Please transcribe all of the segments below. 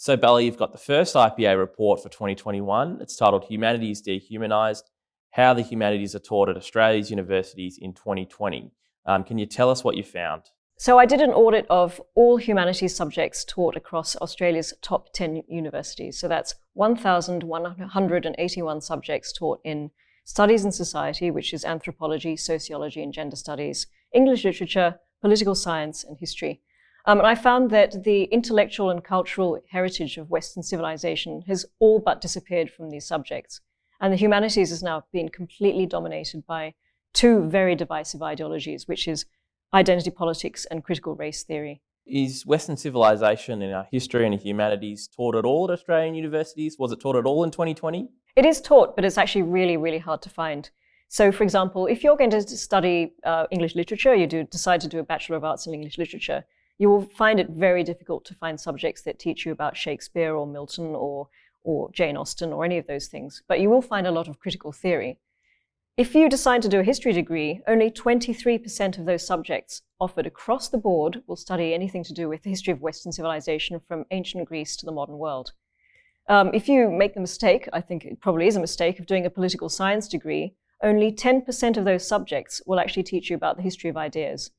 So Bella, you've got the first IPA report for 2021. It's titled Humanities Dehumanised, How the Humanities Are Taught at Australia's Universities in 2020. Can you tell us what you found? So I did an audit of all humanities subjects taught across Australia's top 10 universities. So that's 1,181 subjects taught in Studies in Society, which is anthropology, sociology and gender studies, English literature, political science and history. And I found that the intellectual and cultural heritage of Western civilization has all but disappeared from these subjects. And the humanities has now been completely dominated by two very divisive ideologies, which is identity politics and critical race theory. Is Western civilization in our history and humanities taught at all at Australian universities? Was it taught at all in 2020? It is taught, but it's actually really, really hard to find. So, for example, if you're going to study English literature, you decide to do a Bachelor of Arts in English Literature, you will find it very difficult to find subjects that teach you about Shakespeare or Milton or Jane Austen or any of those things. But you will find a lot of critical theory. If you decide to do a history degree, only 23% of those subjects offered across the board will study anything to do with the history of Western civilization from ancient Greece to the modern world. If you make the mistake, I think it probably is a mistake, of doing a political science degree, only 10% of those subjects will actually teach you about the history of ideas.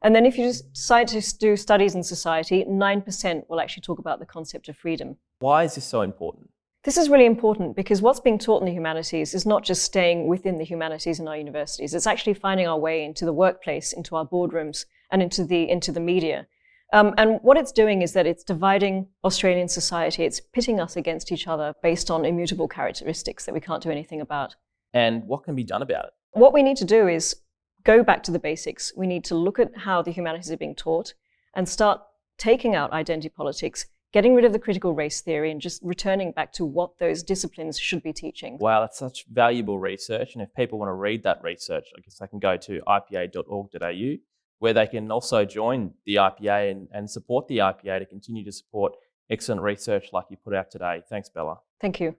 And then if you just decide to do Studies in Society, 9% will actually talk about the concept of freedom. Why is this so important? This is really important because what's being taught in the humanities is not just staying within the humanities in our universities. It's actually finding our way into the workplace, into our boardrooms, and into the media. And what it's doing is that it's dividing Australian society. It's pitting us against each other based on immutable characteristics that we can't do anything about. And what can be done about it? What we need to do is go back to the basics. We need to look at how the humanities are being taught and start taking out identity politics, getting rid of the critical race theory and just returning back to what those disciplines should be teaching. Wow, that's such valuable research. And if people want to read that research, I guess they can go to ipa.org.au, where they can also join the IPA and support the IPA to continue to support excellent research like you put out today. Thanks, Bella. Thank you.